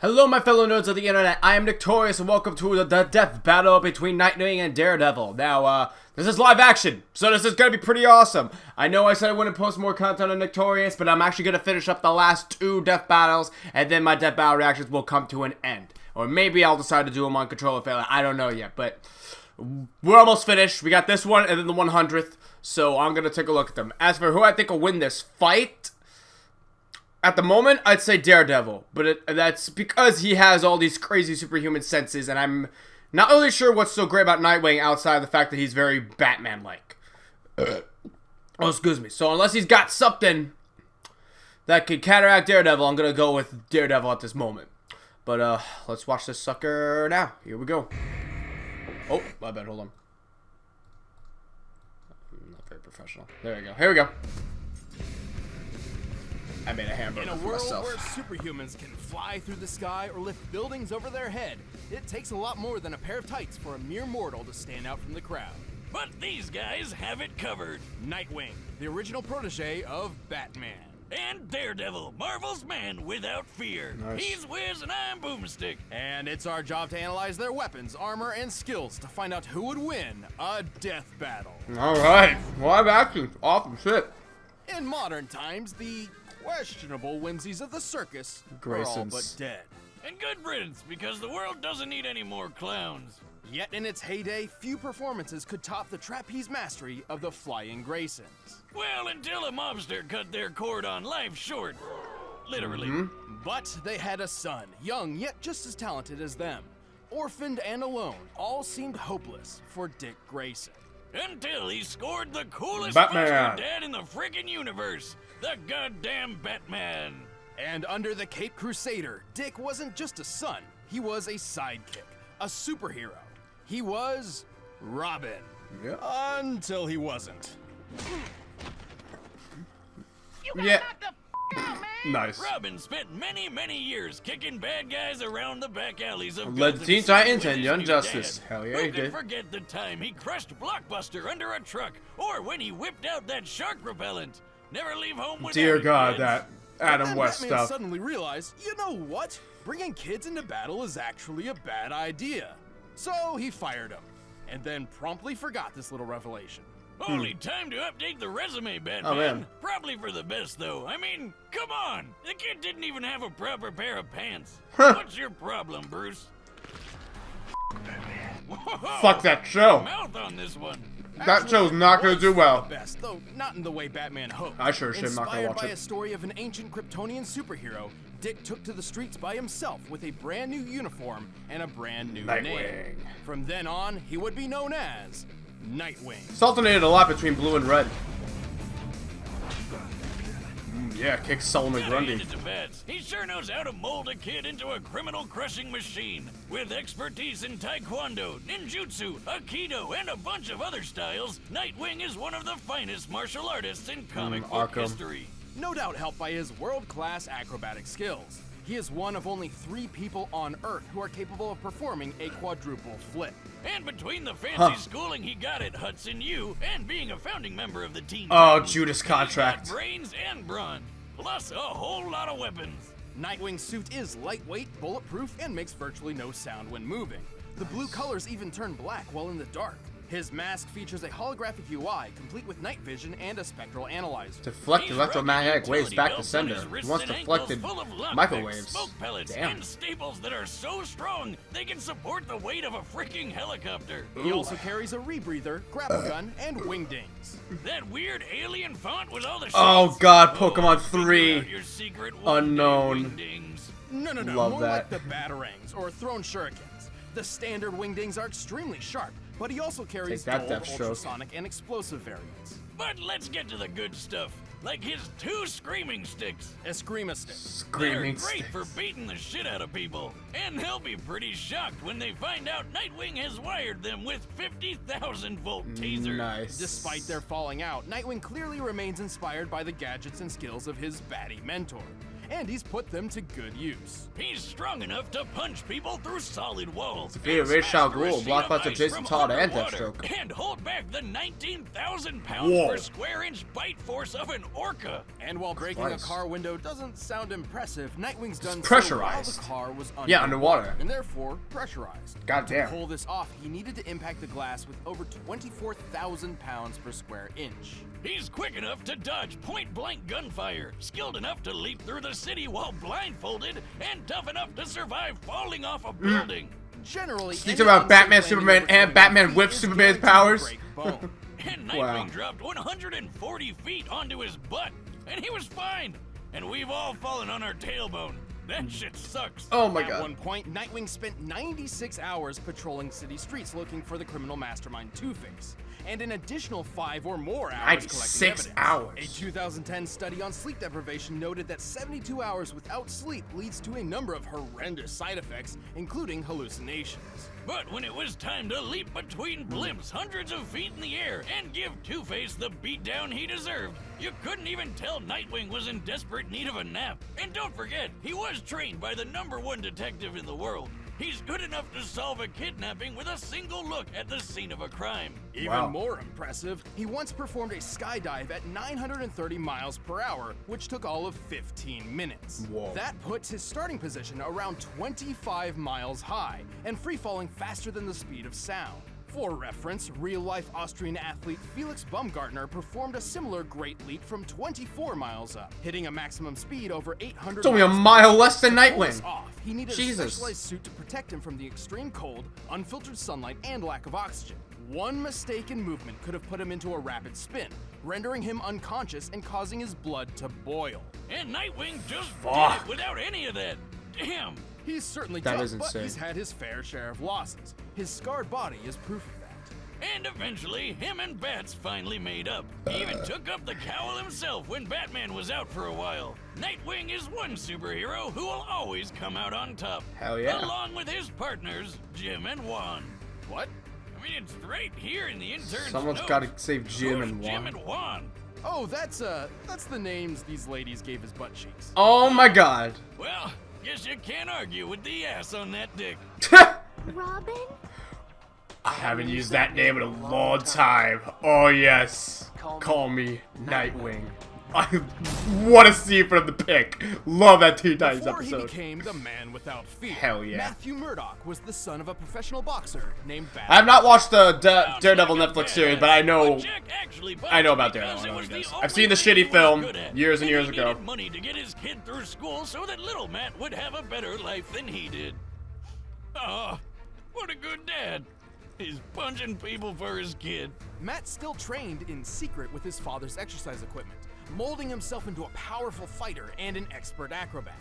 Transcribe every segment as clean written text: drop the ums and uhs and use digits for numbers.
Hello my fellow nerds of the internet, I am Nictorious and welcome to the death battle between Nightwing and Daredevil. Now, this is live action, so this is gonna be pretty awesome. I know I said I wouldn't post more content on Nictorious, but I'm actually gonna finish up the last two death battles, and then my death battle reactions will come to an end. Or maybe I'll decide to do them on Control or Failure, I don't know yet, but we're almost finished. We got this one and then the 100th, so I'm gonna take a look at them. As for who I think will win this fight, at the moment, I'd say Daredevil, but that's because he has all these crazy superhuman senses, and I'm not really sure what's so great about Nightwing outside of the fact that he's very Batman-like. Oh, excuse me. So unless he's got something that could counteract Daredevil, I'm going to go with Daredevil at this moment. But let's watch this sucker now. Here we go. Oh, my bad. Hold on. Not very professional. There we go. Here we go. I made a hamburger for myself. In a world where superhumans can fly through the sky or lift buildings over their head, it takes a lot more than a pair of tights for a mere mortal to stand out from the crowd. But these guys have it covered. Nightwing, the original protege of Batman. And Daredevil, Marvel's man without fear. Nice. He's Wiz and I'm Boomstick. And it's our job to analyze their weapons, armor, and skills to find out who would win a death battle. Alright, live action. Awesome shit. In modern times, the questionable whimsies of the circus are all but dead. And good riddance, because the world doesn't need any more clowns. Yet in its heyday, few performances could top the trapeze mastery of the Flying Graysons. Well, until a mobster cut their cord on life short. Literally. But they had a son, young yet just as talented as them. Orphaned and alone, all seemed hopeless for Dick Grayson. Until he scored the coolest Batman. foster dad in the friggin' universe. The goddamn Batman. And under the Cape Crusader, Dick wasn't just a son, he was a sidekick, a superhero. He was Robin. Yeah. Until he wasn't. Yeah. Nice. Robin spent many, many years kicking bad guys around the back alleys of Led Gotham Teen City Titans with and his Young new Justice. dad. Hell yeah, Who he can did. forget the time he crushed Blockbuster under a truck, or when he whipped out that shark repellent? Never leave home without Dear it, God, kids. that Adam Then West Batman stuff. suddenly realized, you know what? Bringing kids into battle is actually a bad idea. So he fired him, and then promptly forgot this little revelation. Only time to update the resume, Batman. Oh, man. Probably for the best, though. I mean, come on. The kid didn't even have a proper pair of pants. Huh. What's your problem, Bruce? Fuck that show. Mouth on this one. That show's not gonna do well. The best, though not in the way Batman hoped. I sure should not gonna Inspired watch by it. a story of an ancient Kryptonian superhero, Dick took to the streets by himself with a brand new uniform and a brand new name. Nightwing. From then on, he would be known as Nightwing. It's alternated a lot between blue and red. Yeah, kick Solomon Gotta Grundy. hand it to Bats. He sure knows how to mold a kid into a criminal-crushing machine. With expertise in taekwondo, ninjutsu, aikido, and a bunch of other styles, Nightwing is one of the finest martial artists in comic book Arkham. history. No doubt helped by his world-class acrobatic skills. He is one of only 3 people on Earth who are capable of performing a quadruple flip. And between the fancy schooling he got at Hudson U and being a founding member of the Teen Oh, Titans, Judas he's got Contract. brains and brawn, plus a whole lot of weapons. Nightwing's suit is lightweight, bulletproof, and makes virtually no sound when moving. The blue colors even turn black while in the dark. His mask features a holographic UI, complete with night vision and a spectral analyzer. Deflect He's electromagnetic rocking waves back to utility belts on sender. his He wrists wants and deflected ankles full of lockpicks, microwaves. smoke pellets, Damn. and staples that are so strong they can support the weight of a freaking helicopter. He also carries a rebreather, grapple gun, and wingdings. That weird alien font with all the Oh, shapes. God, Pokemon figure 3. out your secret Unknown. wingdings. No, Love more that. like the batarangs or thrown shurikens. The standard wingdings are extremely sharp, but he also carries Take that, dual, Deathstroke. ultrasonic, and explosive variants. But let's get to the good stuff, like his 2 screaming sticks. Eskrima stick. Screaming They're great sticks. for beating the shit out of people. And they'll be pretty shocked when they find out Nightwing has wired them with 50,000 volt tasers. Nice. Despite their falling out, Nightwing clearly remains inspired by the gadgets and skills of his baddie mentor. and he's put them to good use. He's strong enough to punch people through solid walls. Defeated Ra's al Ghul, Blockbuster Jason Todd, and Deathstroke. And hold back the 19,000 pounds per square inch bite force of an orca. And while breaking a car window doesn't sound impressive, Nightwing's done pressurized. so while the car was underwater. And therefore pressurized. Goddamn. To pull this off, he needed to impact the glass with over 24,000 pounds per square inch. He's quick enough to dodge point-blank gunfire, skilled enough to leap through the city while blindfolded, and tough enough to survive falling off a building. Generally, speaks about Batman, Superman, and Batman with Superman's powers. And Nightwing dropped 140 feet onto his butt, and he was fine. And we've all fallen on our tailbone. That shit sucks. Oh my god. At one point, Nightwing spent 96 hours patrolling city streets looking for the criminal mastermind Two-Face, and an additional 5 or more hours collecting evidence. hours. A 2010 study on sleep deprivation noted that 72 hours without sleep leads to a number of horrendous side effects, including hallucinations. But when it was time to leap between blimps hundreds of feet in the air and give Two-Face the beatdown he deserved, you couldn't even tell Nightwing was in desperate need of a nap. And don't forget, he was trained by the #1 detective in the world. He's good enough to solve a kidnapping with a single look at the scene of a crime. Even more impressive, he once performed a skydive at 930 miles per hour, which took all of 15 minutes. Whoa. That puts his starting position around 25 miles high and free-falling faster than the speed of sound. For reference, real-life Austrian athlete Felix Baumgartner performed a similar great leap from 24 miles up, hitting a maximum speed over 800 It's only a mile less than Nightwing. He needed Jesus. a specialized suit to protect him from the extreme cold, unfiltered sunlight, and lack of oxygen. One mistaken movement could have put him into a rapid spin, rendering him unconscious and causing his blood to boil. And Nightwing just did it without any of that. Damn. He's certainly That tough, is but insane. he's had his fair share of losses. His scarred body is proof of that. And eventually, him and Bats finally made up. He even took up the cowl himself when Batman was out for a while. Nightwing is one superhero who will always come out on top. Hell yeah. Along with his partners, Jim and Juan. What? I mean, it's right here in the intern's Someone's notes. gotta save Jim Who's and Jim Juan. and Juan? Oh, that's the names these ladies gave his butt cheeks. Oh my god. Well, guess you can't argue with the ass on that dick. Robin? I haven't used that name in a long time. Oh yes. Call me Nightwing. I want to see it from the pick. Love that Teen Titans Before he episode. became the man without fear, Hell yeah. Matthew Murdock was the son of a professional boxer named I Batman. have not watched the Daredevil Netflix series, but I know Jack actually bought about because Daredevil. I know it what was it is. the I've seen the only thing shitty he was film good at. years and years he ago. needed money to get his kid through school so that little Matt would have a better life than he did. Oh, what a good dad. He's punching people for his kid. Matt still trained in secret with his father's exercise equipment, molding himself into a powerful fighter and an expert acrobat.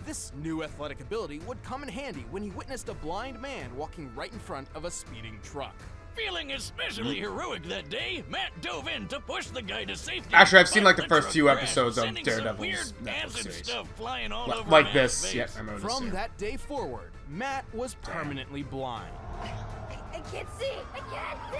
This new athletic ability would come in handy when he witnessed a blind man walking right in front of a speeding truck. Feeling especially heroic that day, Matt dove in to push the guy to safety. Actually, I've seen but like the first truck few crashed, episodes of sending some Daredevil's weird Netflix acid series. stuff flying all over Like Matt's this. face. Yeah, I remember this. From too. that day forward, Matt was permanently blind. I can't see! I can't see!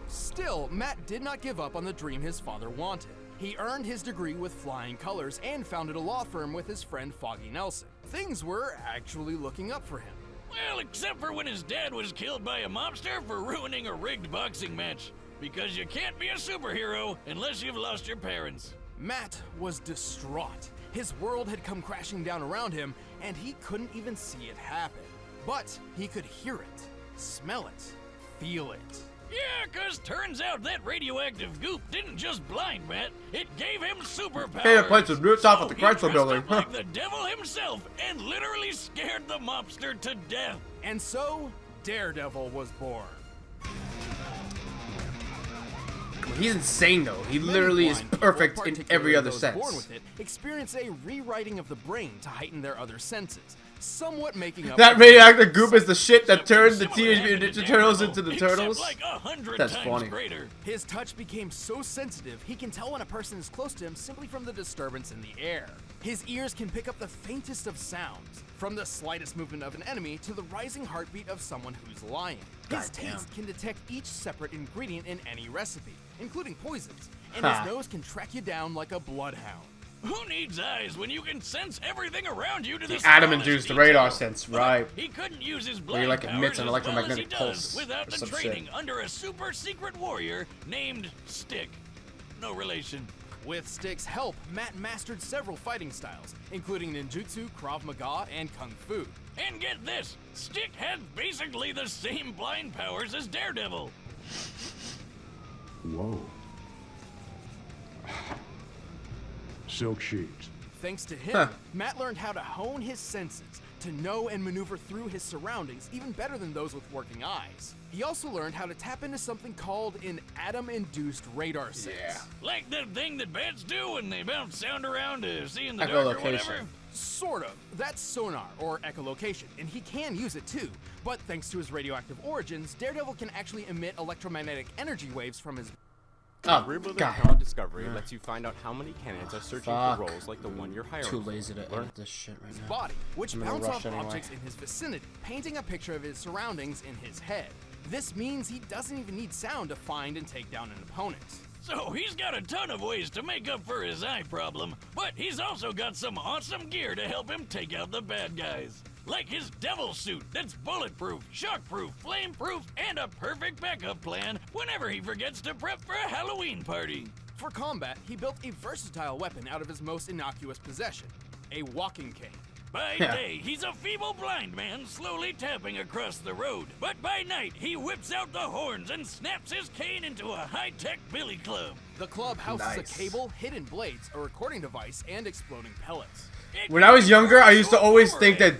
Still, Matt did not give up on the dream his father wanted. He earned his degree with flying colors and founded a law firm with his friend Foggy Nelson. Things were actually looking up for him. Well, except for when his dad was killed by a mobster for ruining a rigged boxing match. Because you can't be a superhero unless you've lost your parents. Matt was distraught. His world had come crashing down around him, and he couldn't even see it happen. But he could hear it, smell it, feel it. Yeah, 'cause turns out that radioactive goop didn't just blind Matt, it gave him superpowers. Favorite place to roots off at the he Chrysler dressed Building. up like the devil himself and literally scared the mobster to death. And so, Daredevil was born. He's insane though. He Many literally is blind people, perfect in every particularly other those sense. Born with it, experience a rewriting of the brain to heighten their other senses, somewhat making up. That for radioactive goop is the shit that turned the Something Teenage similar Mutant happened Ninja to Turtles Daredevil, into the except Turtles. like 100 That's times funny. greater. His touch became so sensitive, he can tell when a person is close to him simply from the disturbance in the air. His ears can pick up the faintest of sounds, from the slightest movement of an enemy to the rising heartbeat of someone who's lying. His Goddamn. taste can detect each separate ingredient in any recipe, including poisons, and Ha. his nose can track you down like a bloodhound. Who needs eyes when you can sense everything around you to the Adam-induced smallest radar detail? sense, But right. He couldn't use his Where he, blind like, emits powers an as well as he electromagnetic does pulse without or the some training shit. under a super secret warrior named Stick. No relation. With Stick's help, Matt mastered several fighting styles, including ninjutsu, Krav Maga, and Kung Fu. And get this, Stick had basically the same blind powers as Daredevil. Whoa. Silk sheets. Thanks to him, Matt learned how to hone his senses, to know and maneuver through his surroundings even better than those with working eyes. He also learned how to tap into something called an atom-induced radar sense. Yeah. Like that thing that bats do when they bounce sound around to see in the dark or whatever. Echolocation. Sort of. That's sonar, or echolocation, and he can use it too. But thanks to his radioactive origins, Daredevil can actually emit electromagnetic energy waves from his... Oh, Ribbon God. Account Discovery lets you find out how many candidates are searching Fuck. for roles like the one you're hiring. Too for. lazy to Learn edit this shit right now. body, which I'm in a bounce rush off anyway. objects in his vicinity, painting a picture of his surroundings in his head. This means he doesn't even need sound to find and take down an opponent. So he's got a ton of ways to make up for his eye problem, but he's also got some awesome gear to help him take out the bad guys. Like his devil suit that's bulletproof, shockproof, flameproof, and a perfect backup plan whenever he forgets to prep for a Halloween party. For combat, he built a versatile weapon out of his most innocuous possession, a walking cane. By day, he's a feeble blind man slowly tapping across the road. But by night, he whips out the horns and snaps his cane into a high-tech billy club. The club houses Nice. a cable, hidden blades, a recording device, and exploding pellets. When I was younger, I used to always think that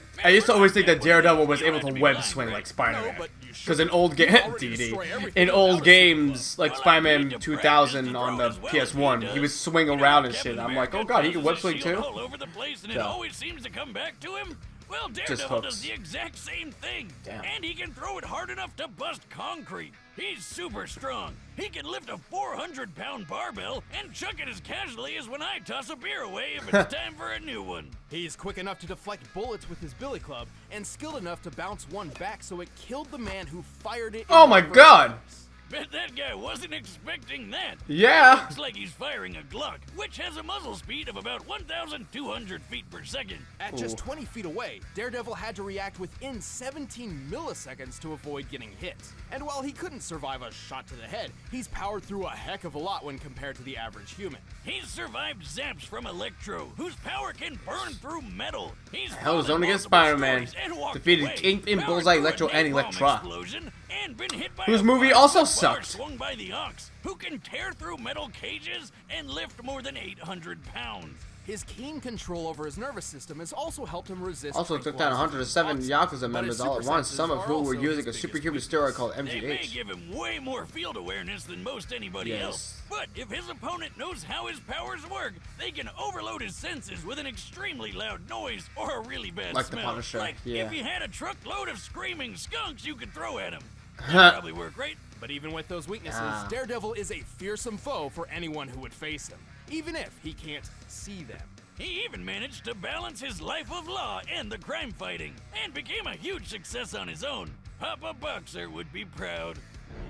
Daredevil was able to web swing like Spider-Man. but you Because in old games like Spider-Man 2000 on the PS1, he would swing around and shit. I'm like, oh god, he can web swing too. All over the place, and it Yeah. always seems to come back to him. Well, Daredevil hooks. does the exact same thing, Damn. and he can throw it hard enough to bust concrete. He's super strong. He can lift a 400-pound barbell and chuck it as casually as when I toss a beer away if it's time for a new one. He's quick enough to deflect bullets with his billy club, and skilled enough to bounce one back so it killed the man who fired it. in Oh the my first god! place. Bet that guy wasn't expecting that. Yeah. Looks like he's firing a Glock, which has a muzzle speed of about 1,200 feet per second. At just Ooh. 20 feet away, Daredevil had to react within 17 milliseconds to avoid getting hit. And while he couldn't survive a shot to the head, he's powered through a heck of a lot when compared to the average human. He's survived zaps from Electro, whose power can burn through metal. He's Hell, it's fought in only against multiple Spider-Man. stories and walked Defeated away, Kingpin, powered Bullseye, through a Electro, and napalm Elektra. explosion, and been hit by Whose a movie bar also bar sucked. swung by the Ox, who can tear through metal cages and lift more than 800 pounds. His keen control over his nervous system has also helped him resist. Also took down 107 tranquilizers. Yakuza But members his all at super once, senses some of are who were also using his a biggest superhuman weakness. steroid called They may MGH. give him way more field awareness than most anybody Yes. else. But if his opponent knows how his powers work, they can overload his senses with an extremely loud noise or a really bad Like the smell. Punisher, Like yeah. if he had a truckload of screaming skunks you could throw at him. That'd probably work, right? But even with those weaknesses, Ah. Daredevil is a fearsome foe for anyone who would face him, even if he can't see them. He even managed to balance his life of law and the crime fighting, and became a huge success on his own. Papa Boxer would be proud.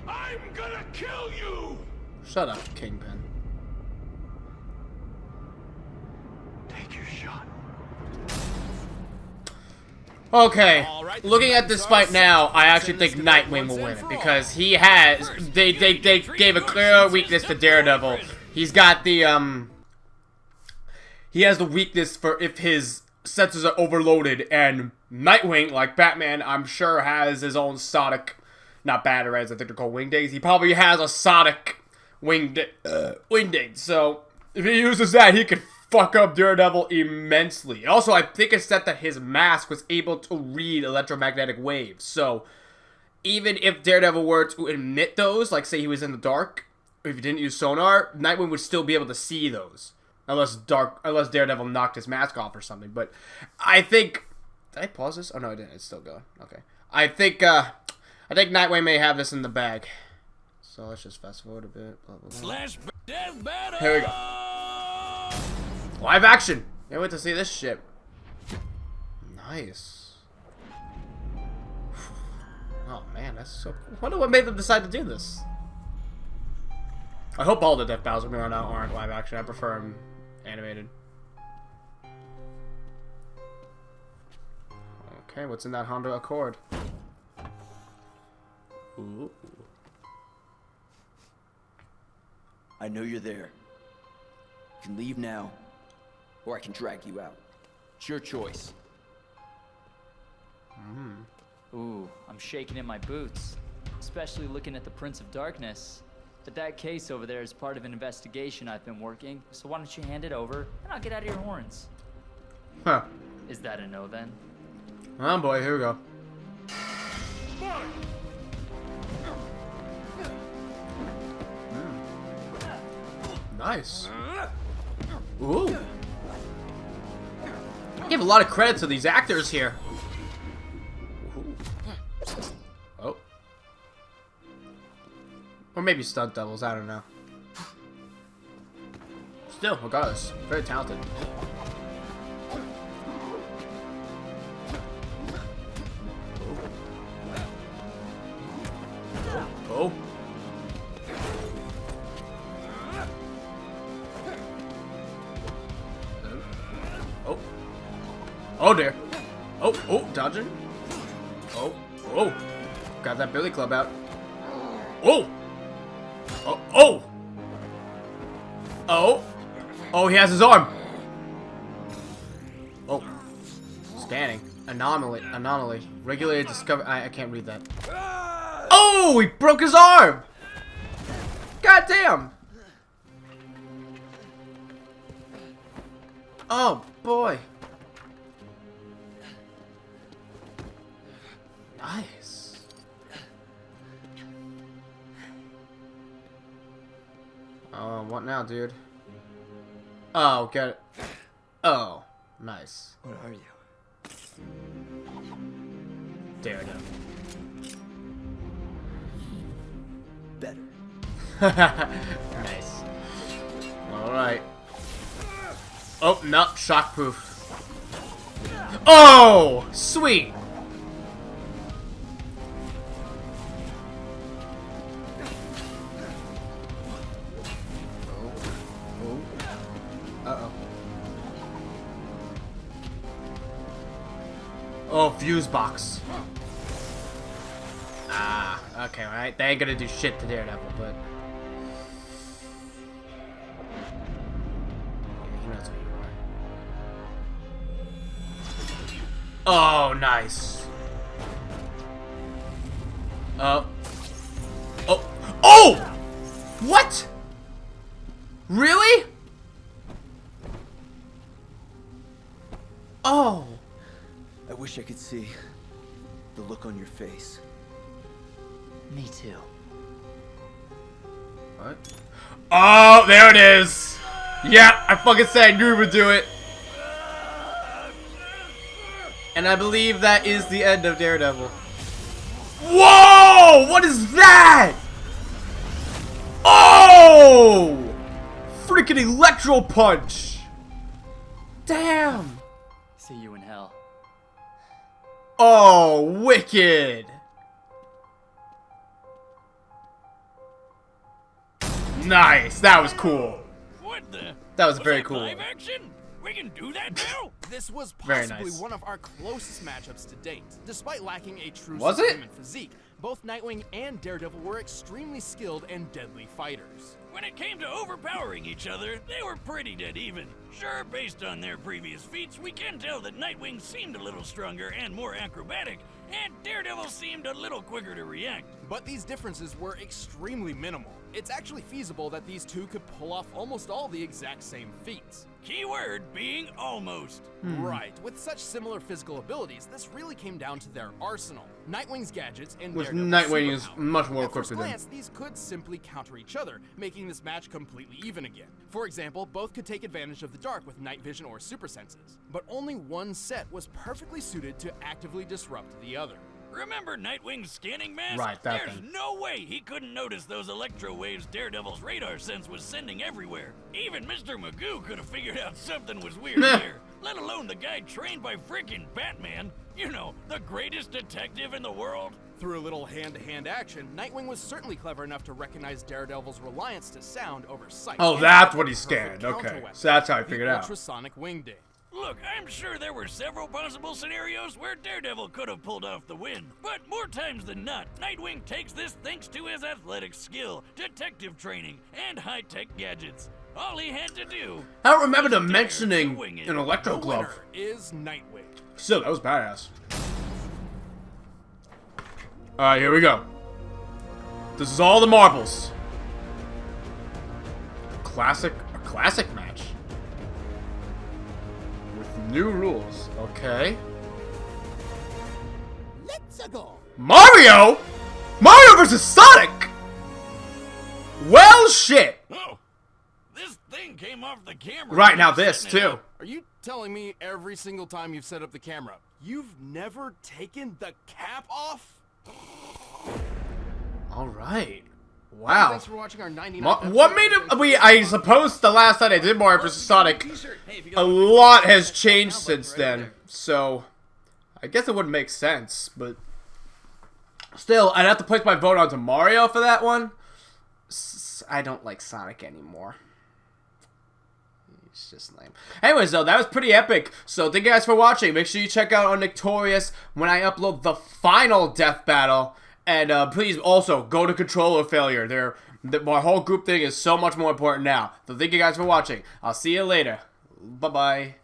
I'm gonna kill you! Shut up, Kingpin. Take your shot. Okay, Alright, looking at this fight now, I actually think Send this debate Nightwing will once win and it for because all. he has. They gave a clear weakness to Daredevil. He's got the He has the weakness for if his senses are overloaded, and Nightwing, like Batman, I'm sure has his own sonic, not batarangs, I think they're called wingdings. He probably has a sonic wingding. So if he uses that, he could fuck up Daredevil immensely. Also, I think it's said that his mask was able to read electromagnetic waves. So even if Daredevil were to emit those, like say he was in the dark, if he didn't use sonar, Nightwing would still be able to see those. Unless Daredevil knocked his mask off or something. But I think... Did I pause this? Oh no, I didn't. It's still going. Okay. I think Nightwing may have this in the bag. So let's just fast forward a bit. Blah, blah, blah. Slash death battle! Here we go. Live action! Can't wait to see this shit. Nice. Oh man, that's so cool. I wonder what made them decide to do this. I hope all the death battles from here on out aren't live action. I prefer them animated. Okay, what's in that Honda Accord? Ooh. I know you're there. You can leave now, or I can drag you out. It's your choice. Ooh, I'm shaking in my boots, especially looking at the Prince of Darkness. But that case over there is part of an investigation I've been working, so why don't you hand it over, and I'll get out of your horns. Huh. Is that a no then? Oh boy, here we go. Nice. Ooh. I give a lot of credit to these actors here. Ooh. Oh. Or maybe stunt doubles, I don't know. Still, regardless, very talented. Oh. Oh. Oh dear. Oh, dodging. Oh. Got that billy club out. Oh. Oh, he has his arm. Oh. Scanning. Anomaly. Regulated discovery. I can't read that. Oh, he broke his arm. God damn. Oh, boy. Nice. Oh, what now, dude? Oh, get it. Oh, nice. What are you? Daredevil. Better. Nice. Alright. Oh, no, shockproof. Oh, sweet. Uh-oh. Oh, fuse box. Ah, okay, alright. They ain't gonna do shit to Daredevil, but... He knows who you are. Oh, nice. Oh! Oh! What? Really? Oh! I wish I could see the look on your face. Me too. What? Oh, there it is! Yeah, I fucking said I knew he would do it. And I believe that is the end of Daredevil. Whoa! What is that? Oh! Freaking electro punch! Damn! See you in hell. Oh, wicked! Nice, that was cool. What the? That was very that cool. Live action? We can do that now? This was Very possibly nice. one of our closest matchups to date. Despite lacking a true Was it? human physique, both Nightwing and Daredevil were extremely skilled and deadly fighters. When it came to overpowering each other, they were pretty dead even. Sure, based on their previous feats, we can tell that Nightwing seemed a little stronger and more acrobatic, and Daredevil seemed a little quicker to react. But these differences were extremely minimal. It's actually feasible that these two could pull off almost all the exact same feats. Keyword being almost. Right, with such similar physical abilities, this really came down to their arsenal. Nightwing's gadgets and With Daredevil's Nightwing is superpowers. much more At equipped first with them. glance, these could simply counter each other, making this match completely even again. For example, both could take advantage of the dark with night vision or super senses, but only one set was perfectly suited to actively disrupt the other. Remember Nightwing's scanning mask? Right, that There's thing. no way he couldn't notice those electro waves Daredevil's radar sense was sending everywhere. Even Mr. Magoo could have figured out something was weird Meh. here, let alone the guy trained by freaking Batman. You know, the greatest detective in the world. Through a little hand-to-hand action, Nightwing was certainly clever enough to recognize Daredevil's reliance to sound over sight. Oh, and that's develop what a he perfect scanned. Okay, counterweapon, so that's how I the figured it out. ultrasonic wingding. Look, I'm sure there were several possible scenarios where Daredevil could have pulled off the win, but more times than not, Nightwing takes this thanks to his athletic skill, detective training, and high-tech gadgets. All he had to do... I don't remember was them dare mentioning to wing it. an electro The glove. winner is Nightwing. Still, that was badass. Alright, here we go. This is all the marbles. A classic match. With new rules. Okay. Let's go. Mario? Mario versus Sonic? Well, shit. Oh, this thing came off the camera. Right, when now you were this, setting it too. up. Are you telling me every single time you've set up the camera, you've never taken the cap off? Alright. Wow. Thanks for watching our 99th What made it... I suppose the last time I did Mario vs. Sonic, a lot has changed since then. So, I guess it would make sense, but... Still, I'd have to place my vote onto Mario for that one. I don't like Sonic anymore. It's just lame. Anyways, though, that was pretty epic. So, thank you guys for watching. Make sure you check out on Nictorious when I upload the final death battle. And please also go to controller failure. My whole group thing is so much more important now. So thank you guys for watching. I'll see you later. Bye-bye.